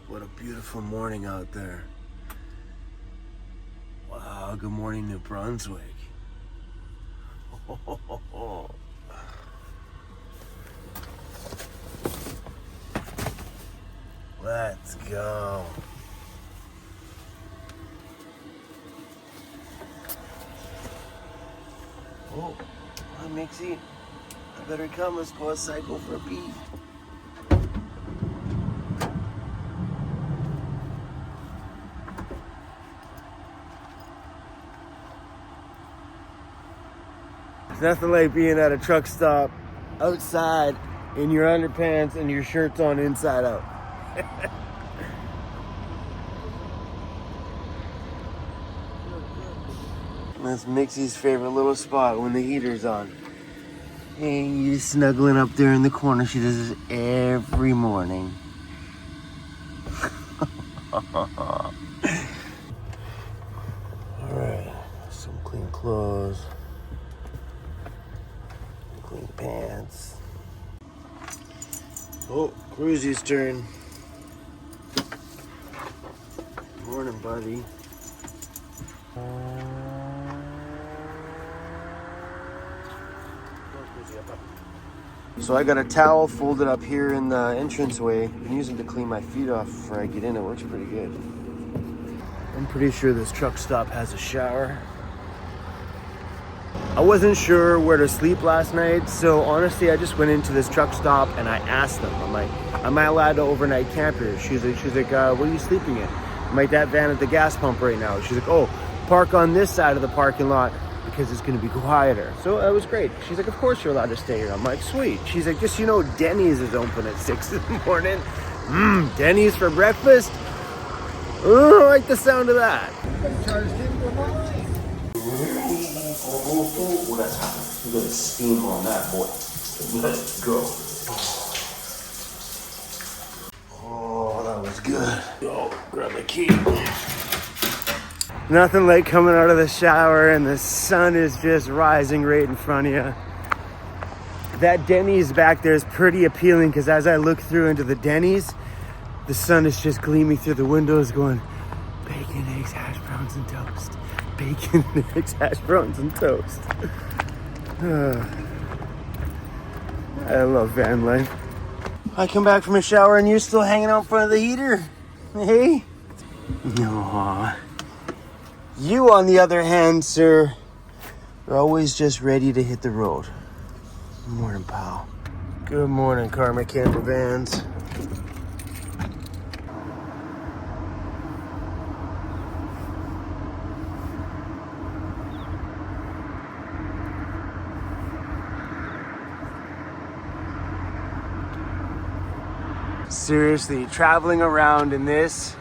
What a beautiful morning out there. Wow, good morning, New Brunswick. Let's go. Oh, hi Mixie. I better come, let's go outside, go for a beat. It's nothing like being at a truck stop outside in your underpants and your shirt's on inside out. That's Mixie's favorite little spot when the heater's on. Hey, you snuggling up there in the corner. She does this every morning. Alright, some clean clothes. Clean pants. Oh, Cruzy's turn. Morning, buddy. So I got a towel folded up here in the entranceway. I'm using to clean my feet off before I get in. It works pretty good. I'm pretty sure this truck stop has a shower. I wasn't sure where to sleep last night, so honestly I just went into this truck stop and I asked them, I'm like, am I allowed to overnight camp here? She's like, what are you sleeping in? I'm like, that van at the gas pump right now. She's like, oh, park on this side of the parking lot because it's gonna be quieter. So that was great. She's like, of course you're allowed to stay here. I'm like, sweet. She's like, just so you know, Denny's is open at 6 in the morning. Denny's for breakfast? Oh, I like the sound of that. Oh, that's hot. Look at the steam on that, boy. Let's go. Oh, that was good. Oh, grab the key. Nothing like coming out of the shower and the sun is just rising right in front of you. That Denny's back there is pretty appealing because as I look through into the Denny's, the sun is just gleaming through the windows going, bacon, eggs, hash browns, and toast. Bacon, eggs, hash browns, and toast. I love van life. I come back from a shower and you're still hanging out in front of the heater. Hey? Aww. You, on the other hand, sir, are always just ready to hit the road. Good morning, pal. Good morning, Karma Camper Vans. Seriously, traveling around in this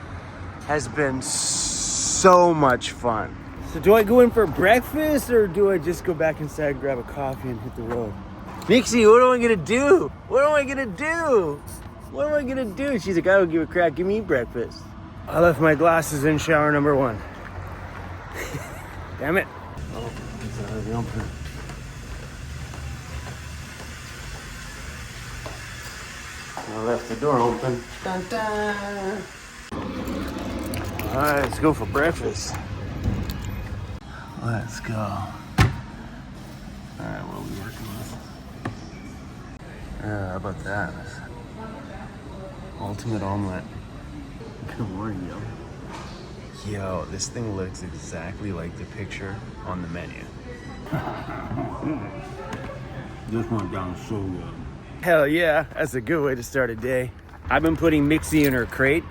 has been so much fun. So do I go in for breakfast or do I just go back inside and grab a coffee and hit the road? Mixie, what am I gonna do? What am I gonna do? What am I gonna do? She's like, I don't give a crap, give me breakfast. I left my glasses in shower number 1. Damn it. Oh, it's already open. I left the door open. Dun, dun. All right, let's go for breakfast. Let's go. All right, what are we working with? How about that? Ultimate omelet. Good morning, yo. Yo, this thing looks exactly like the picture on the menu. This went down so good. Hell yeah, that's a good way to start a day. I've been putting Mixie in her crate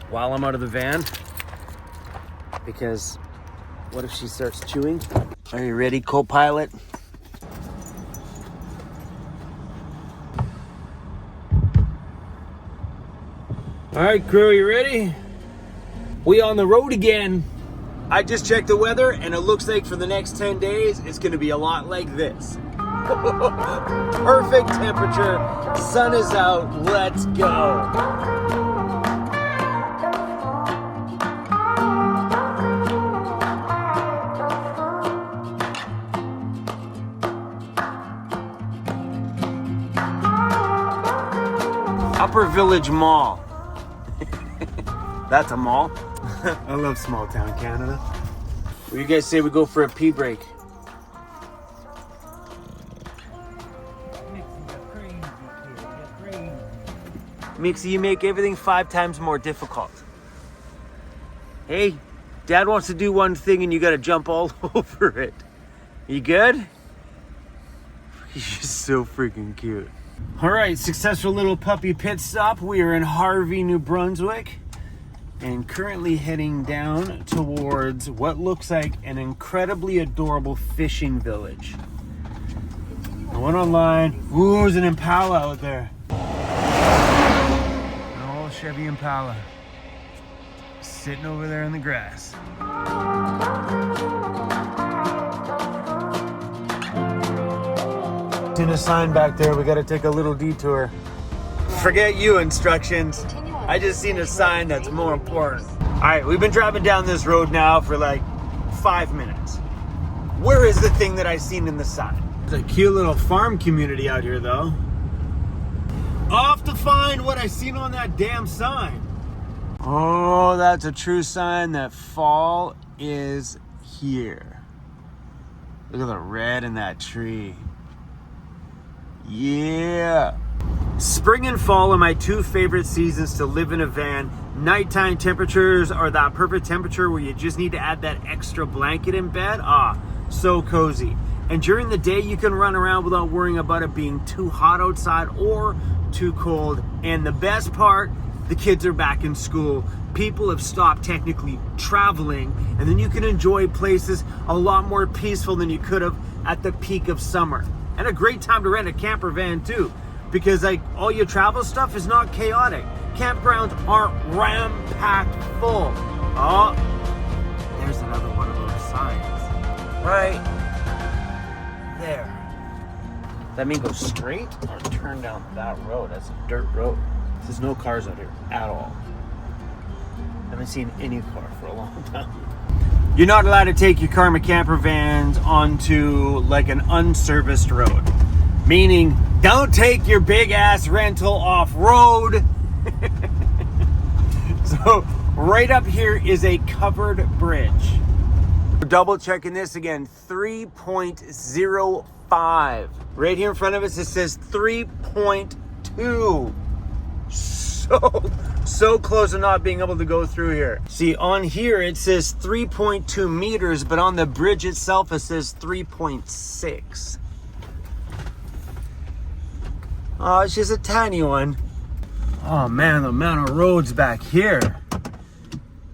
while I'm out of the van because what if she starts chewing? Are you ready, co-pilot? All right, crew, you ready? We on the road again. I just checked the weather and it looks like for the next 10 days, it's gonna be a lot like this. Perfect temperature, sun is out, let's go. Upper Village Mall. That's a mall. I love small town Canada. What do you guys say we go for a pee break? Mixie, you make everything 5 times more difficult. Hey, Dad wants to do one thing and you gotta jump all over it. You good? He's just so freaking cute. All right, successful little puppy pit stop. We are in Harvey, New Brunswick, and currently heading down towards what looks like an incredibly adorable fishing village. I went online. Ooh, there's an Impala out there. An old Chevy Impala. Sitting over there in the grass. Seen a sign back there, we gotta take a little detour. Forget you instructions. I just seen a sign that's more important. All right, we've been driving down this road now for like 5 minutes. Where is the thing that I seen in the sign? There's a cute little farm community out here though. Off to find what I seen on that damn sign. Oh, that's a true sign that fall is here. Look at the red in that tree. Yeah. Spring and fall are my 2 favorite seasons to live in a van. Nighttime temperatures are that perfect temperature where you just need to add that extra blanket in bed. Ah, so cozy. And during the day, you can run around without worrying about it being too hot outside or too cold. And the best part, the kids are back in school. People have stopped technically traveling, and then you can enjoy places a lot more peaceful than you could have at the peak of summer. And a great time to rent a camper van too, because like all your travel stuff is not chaotic. Campgrounds aren't ram-packed full. Oh, there's another one of those signs. Right there. That mean go straight or turn down that road? That's a dirt road. There's no cars out here at all. I haven't seen any car for a long time. You're not allowed to take your Karma camper vans onto like an unserviced road. Meaning, don't take your big ass rental off road. So right up here is a covered bridge. We're double checking this again, 3.05. Right here in front of us it says 3.2. So close to not being able to go through here. See, on here it says 3.2 meters, but on the bridge itself it says 3.6. Oh, it's just a tiny one. Oh man, the amount of roads back here.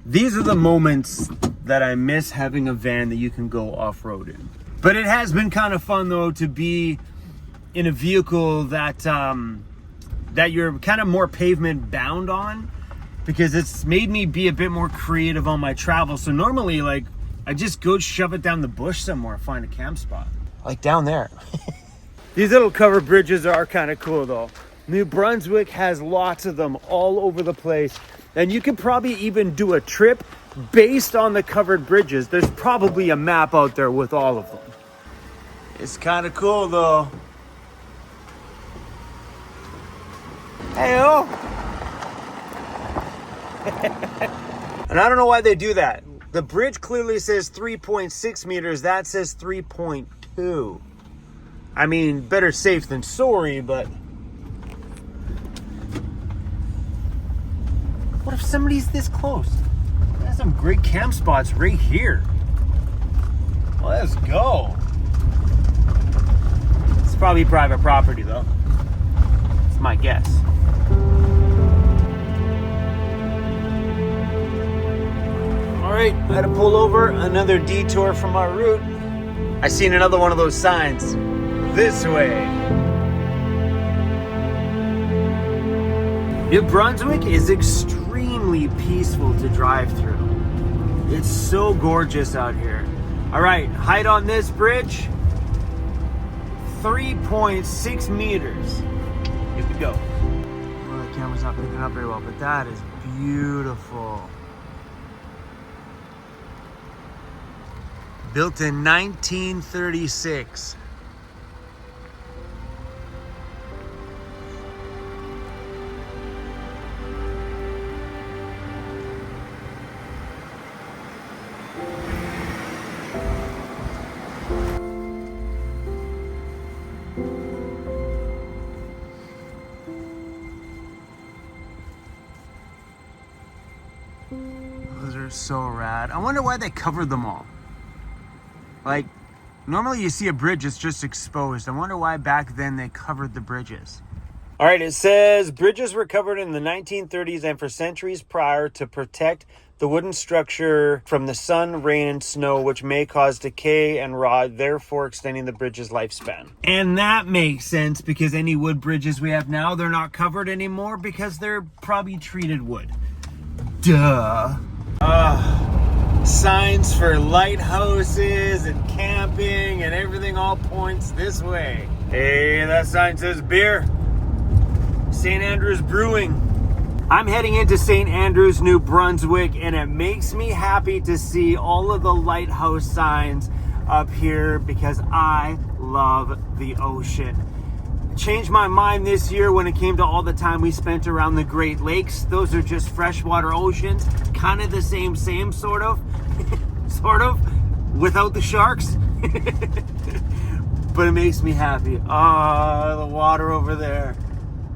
These are the moments that I miss having a van that you can go off-road in. But it has been kind of fun though to be in a vehicle that that you're kind of more pavement bound on, because it's made me be a bit more creative on my travel. So normally like I just go shove it down the bush somewhere, find a camp spot. Like down there. These little covered bridges are kind of cool though. New Brunswick has lots of them all over the place. And you could probably even do a trip based on the covered bridges. There's probably a map out there with all of them. It's kind of cool though. Hey-oh. And I don't know why they do that. The bridge clearly says 3.6 meters. That says 3.2. I mean, better safe than sorry, but what if somebody's this close? There's some great camp spots right here. Let's go. It's probably private property though. It's my guess. All right, I had to pull over, another detour from our route. I seen another one of those signs. This way. New Brunswick is extremely peaceful to drive through. It's so gorgeous out here. All right, height on this bridge, 3.6 meters. Here we go. Well, the camera's not picking up very well, but that is beautiful. Built in 1936. are so rad. I wonder why they covered them all. Like, normally you see a bridge, it's just exposed. I wonder why back then they covered the bridges. All right, it says bridges were covered in the 1930s and for centuries prior to protect the wooden structure from the sun, rain, and snow, which may cause decay and rot, therefore extending the bridge's lifespan. And that makes sense because any wood bridges we have now, they're not covered anymore because they're probably treated wood. Duh. Signs for lighthouses and camping and everything all points this way. Hey, that sign says beer. St. Andrews Brewing. I'm heading into St. Andrews, New Brunswick, and it makes me happy to see all of the lighthouse signs up here because I love the ocean. Changed my mind this year when it came to all the time we spent around the Great Lakes. Those are just freshwater oceans, kind of the same sort of, sort of, without the sharks. But it makes me happy. Oh, the water over there.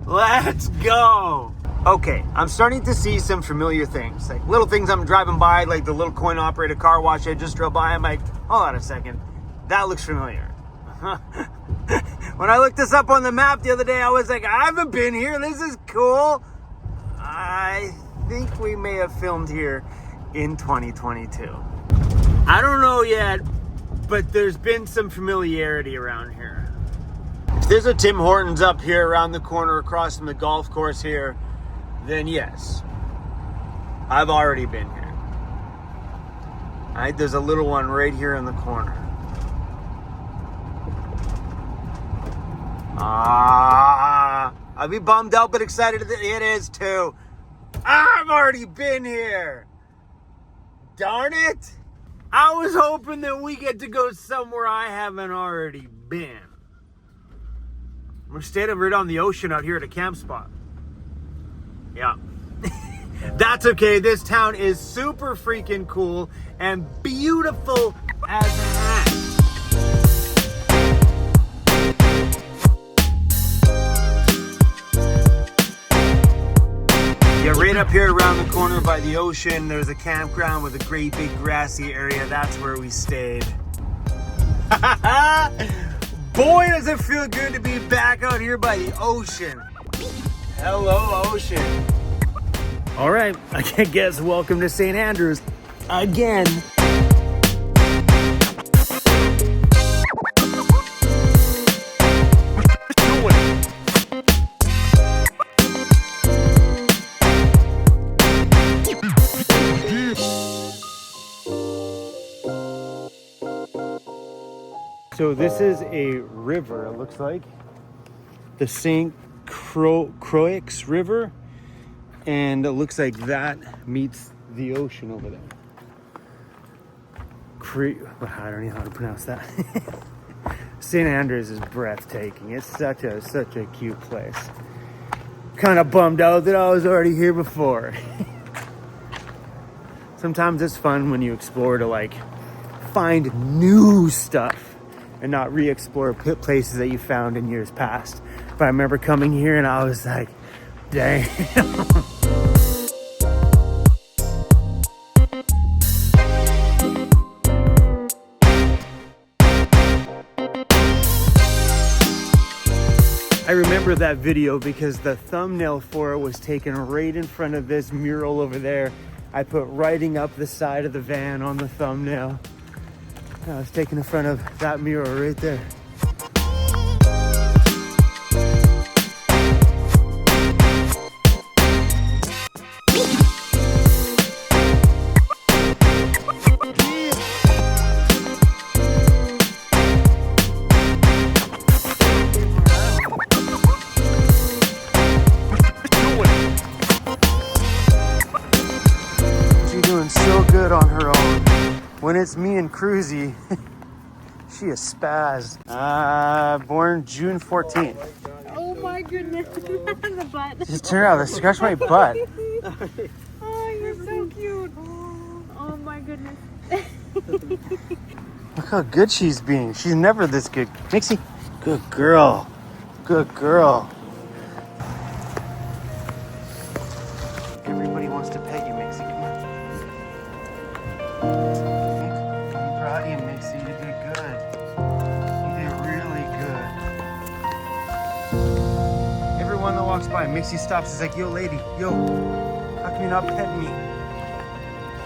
Let's go. Okay, I'm starting to see some familiar things, like little things I'm driving by, like the little coin-operated car wash I just drove by. I'm like, hold on a second, that looks familiar. When I looked this up on the map the other day, I was like, I haven't been here. This is cool. I think we may have filmed here in 2022. I don't know yet, but there's been some familiarity around here. If there's a Tim Hortons up here around the corner across from the golf course here, then yes, I've already been here. All right, there's a little one right here in the corner. I'll be bummed out but excited that it is too. I've already been here. Darn it. I was hoping that we get to go somewhere I haven't already been. We're staying right on the ocean out here at a camp spot. Yeah. That's okay. This town is super freaking cool and beautiful as heck. Yeah, right up here around the corner by the ocean, there's a campground with a great big grassy area. That's where we stayed. Boy, does it feel good to be back out here by the ocean. Hello, ocean. All right, I guess welcome to St. Andrews again. So this is a river, it looks like. The St. Croix River. And it looks like that meets the ocean over there. I don't know how to pronounce that. St. Andrews is breathtaking. It's such a cute place. Kind of bummed out that I was already here before. Sometimes it's fun when you explore to like find new stuff and not re-explore places that you found in years past. But I remember coming here and I was like, damn. I remember that video because the thumbnail for it was taken right in front of this mural over there. I put writing up the side of the van on the thumbnail. I was taken in front of that mural right there. On her own. When it's me and Cruzy, she is spaz. Born June 14th. Oh my goodness. The butt. Just turn around, let's scratch my butt. Oh, you're so cute. Oh my goodness. Look how good she's being. She's never this good. Mixie, good girl. Good girl. Everybody wants to pet you, Mixie. Come on. walks by. Mixie stops. He's like, yo, lady, yo, how come you're not petting me?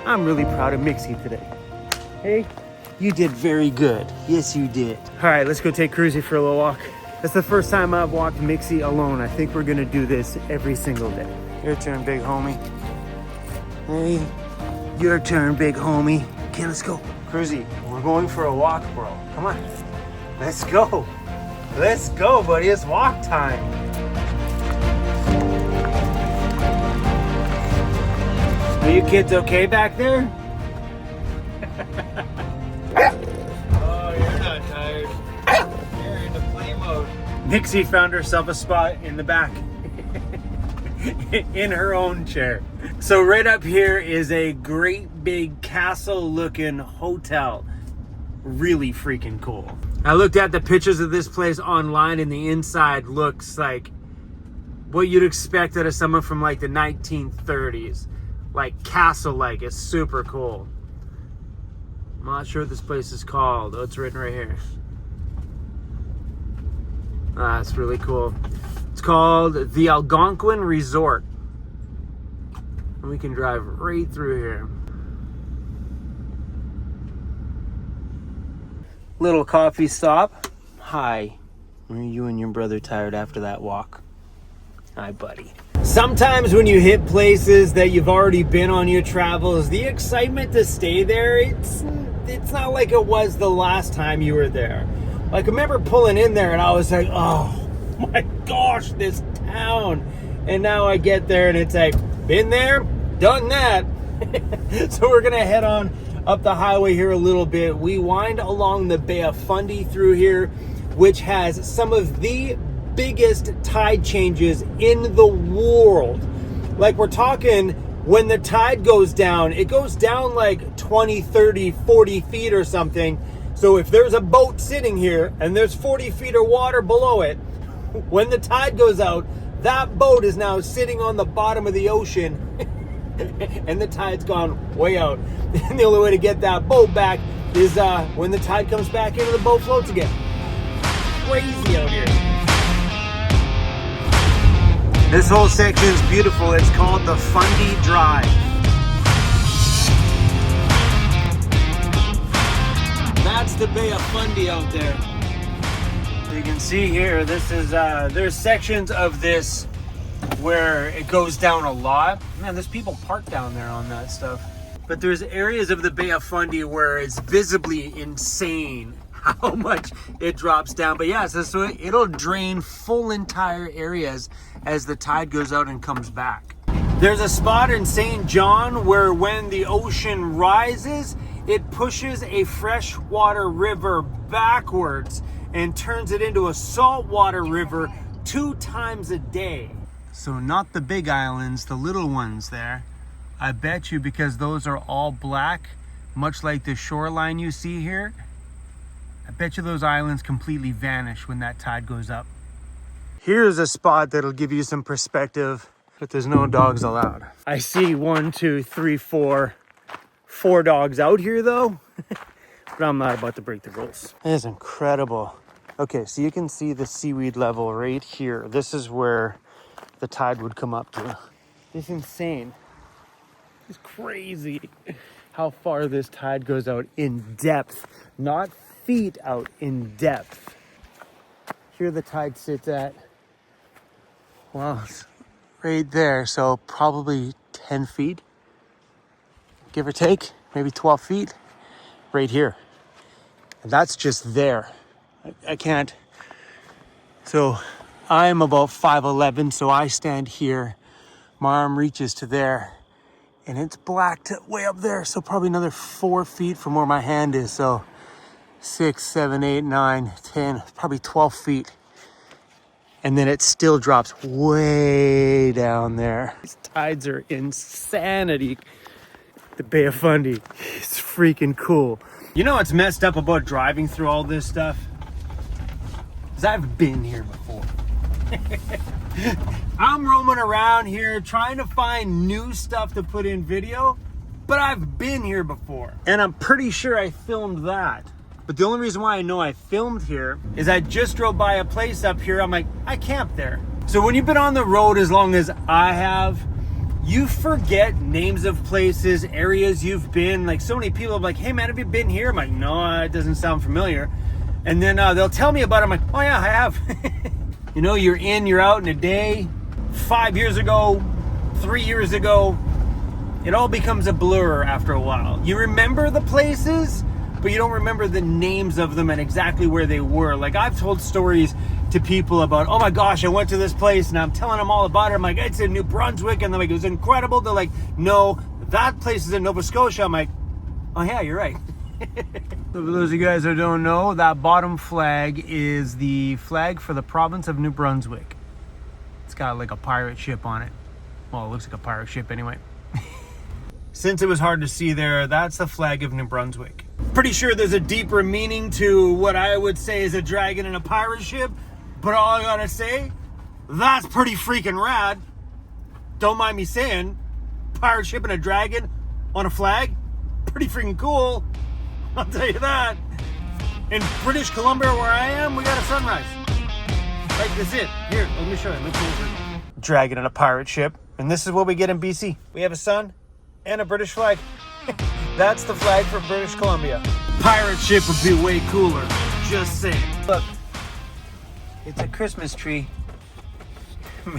I'm really proud of Mixie today. Hey, you did very good. Yes, you did. All right, let's go take Cruzy for a little walk. That's the first time I've walked Mixie alone. I think we're gonna do this every single day. Your turn, big homie. Hey, your turn, big homie. Okay, let's go. Cruzy, we're going for a walk, bro. Come on, let's go. Let's go, buddy, it's walk time. Are you kids okay back there? Oh, you're not tired. You're into play mode. Nixie found herself a spot in the back. In her own chair. So right up here is a great big castle looking hotel. Really freaking cool. I looked at the pictures of this place online and the inside looks like what you'd expect out of someone from like the 1930s. Like castle-like. It's super cool. I'm not sure what this place is called. Oh, it's written right here. Ah, it's really cool. It's called the Algonquin Resort. And we can drive right through here. Little coffee stop. Hi. Are you and your brother tired after that walk? Hi, buddy. Sometimes when you hit places that you've already been on your travels, the excitement to stay there, it's not like it was the last time you were there. Like, I remember pulling in there and I was like, oh my gosh, this town. And now I get there and it's like, been there, done that. So we're gonna head on up the highway here a little bit. We wind along the Bay of Fundy through here, which has some of the biggest tide changes in the world. Like, we're talking, when the tide goes down, it goes down like 20, 30, 40 feet or something. So if there's a boat sitting here and there's 40 feet of water below it, when the tide goes out, that boat is now sitting on the bottom of the ocean and the tide's gone way out. And the only way to get that boat back is when the tide comes back in and the boat floats again. Crazy out here. This whole section is beautiful. It's called the Fundy Drive. That's the Bay of Fundy out there. You can see here, this is, there's sections of this where it goes down a lot. Man, there's people parked down there on that stuff. But there's areas of the Bay of Fundy where it's visibly insane how much it drops down. But yeah, so it'll drain full entire areas as the tide goes out and comes back. There's a spot in St. John where when the ocean rises, it pushes a freshwater river backwards and turns it into a saltwater river 2 times a day. So not the big islands, the little ones there. I bet you, because those are all black, much like the shoreline you see here, I bet you those islands completely vanish when that tide goes up. Here's a spot that'll give you some perspective, but there's no dogs allowed. I see 1, 2, 3, 4 dogs out here though, but I'm not about to break the rules. It is incredible. Okay, so you can see the seaweed level right here. This is where the tide would come up to. It's insane. It's crazy how far this tide goes out in depth, not feet out, in depth. Here the tide sits at, well, it's right there, so probably 10 feet, give or take, maybe 12 feet, right here. And that's just there. I can't. So I'm about 5'11", so I stand here. My arm reaches to there, and it's black to way up there, so probably another 4 feet from where my hand is. So 6, 7, 8, 9, 10, probably 12 feet. And then it still drops way down there. These tides are insanity. The Bay of Fundy, it's freaking cool. You know what's messed up about driving through all this stuff? Is I've been here before. I'm roaming around here trying to find new stuff to put in video, but I've been here before. And I'm pretty sure I filmed that. But the only reason why I know I filmed here is I just drove by a place up here. I'm like, I camped there. So when you've been on the road as long as I have, you forget names of places, areas you've been. Like, so many people are like, hey man, have you been here? I'm like, no, it doesn't sound familiar. And then they'll tell me about it. I'm like, oh yeah, I have. You know, you're in, you're out in a day. 5 years ago, 3 years ago, it all becomes a blur after a while. You remember the places, but you don't remember the names of them and exactly where they were. Like, I've told stories to people about, oh my gosh, I went to this place, and I'm telling them all about it. I'm like, it's in New Brunswick, and they're like, it was incredible. They're like, no, that place is in Nova Scotia. I'm like, oh yeah, you're right. So for those of you guys who don't know, that bottom flag is the flag for the province of New Brunswick. It's got like a pirate ship on it. Well, it looks like a pirate ship anyway. Since it was hard to see there, that's the flag of New Brunswick. Pretty sure there's a deeper meaning to what I would say is a dragon and a pirate ship, but all I gotta say, that's pretty freaking rad. Don't mind me saying, pirate ship and a dragon on a flag, pretty freaking cool. I'll tell you that. In British Columbia, where I am, we got a sunrise. Like, that's it. Here, let me show you. Look over. Dragon and a pirate ship, and this is what we get in BC. We have a sun and a British flag. That's the flag for British Columbia. Pirate ship would be way cooler. Just saying. Look, it's a Christmas tree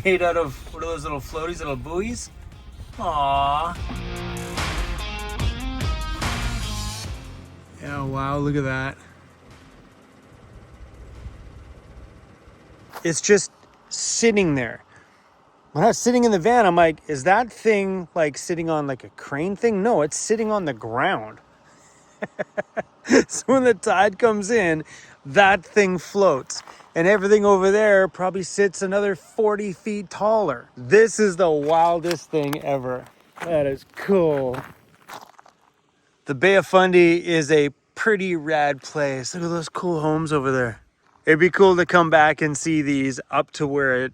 made out of, what are those little floaties, little buoys? Aww. Oh wow, look at that. It's just sitting there. When I was sitting in the van, I'm like, is that thing like sitting on like a crane thing? No, it's sitting on the ground. So when the tide comes in, that thing floats. And everything over there probably sits another 40 feet taller. This is the wildest thing ever. That is cool. The Bay of Fundy is a pretty rad place. Look at those cool homes over there. It'd be cool to come back and see these up to where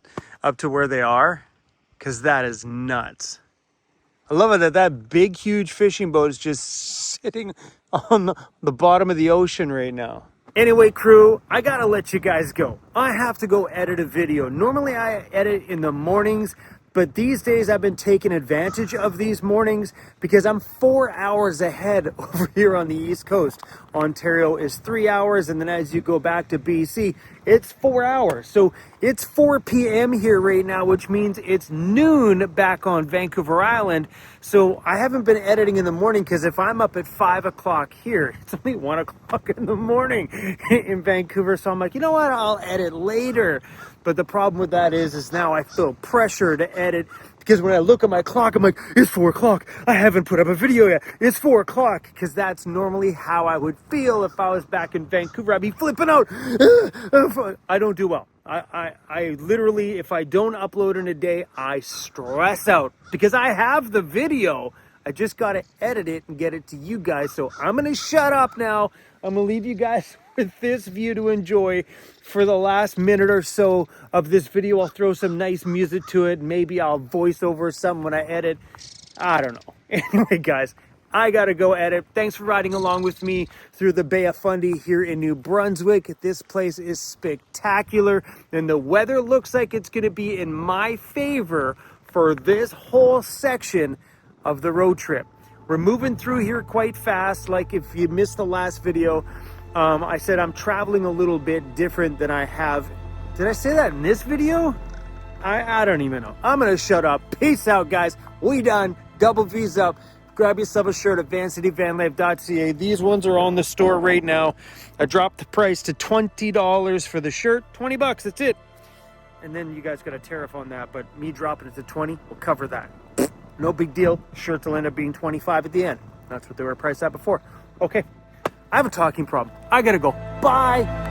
they are, because that is nuts. I love it that big, huge fishing boat is just sitting on the bottom of the ocean right now. Anyway, crew, I gotta let you guys go. I have to go edit a video. Normally I edit in the mornings, but these days I've been taking advantage of these mornings because I'm 4 hours ahead over here on the East Coast. Ontario is 3 hours, and then as you go back to BC, it's 4 hours. So it's 4 p.m. here right now, which means it's noon back on Vancouver Island. So I haven't been editing in the morning because if I'm up at 5 o'clock here, it's only 1 o'clock in the morning in Vancouver. So I'm like, you know what? I'll edit later. But the problem with that is now I feel pressure to edit because when I look at my clock, I'm like, it's 4 o'clock. I haven't put up a video yet. It's 4 o'clock, because that's normally how I would feel if I was back in Vancouver. I'd be flipping out. I don't do well. I literally, if I don't upload in a day, I stress out because I have the video. I just got to edit it and get it to you guys. So I'm going to shut up now. I'm going to leave you guys with this view to enjoy for the last minute or so of this video. I'll throw some nice music to it. Maybe I'll voice over something when I edit. I don't know. Anyway, guys, I got to go edit. Thanks for riding along with me through the Bay of Fundy here in New Brunswick. This place is spectacular, and the weather looks like it's going to be in my favor for this whole section of the road trip. We're moving through here quite fast. Like if you missed the last video, I said I'm traveling a little bit different than I have. Did I say that in this video? I don't even know. I'm gonna shut up. Peace out, guys. We done. Double V's up. Grab yourself a shirt at VancityVanlife.ca. These ones are on the store right now. I dropped the price to $20 for the shirt. 20 bucks, that's it. And then you guys got a tariff on that, but me dropping it to 20 will cover that. No big deal. Shirts will end up being 25 at the end. That's what they were priced at before. Okay. I have a talking problem. I gotta go. Bye.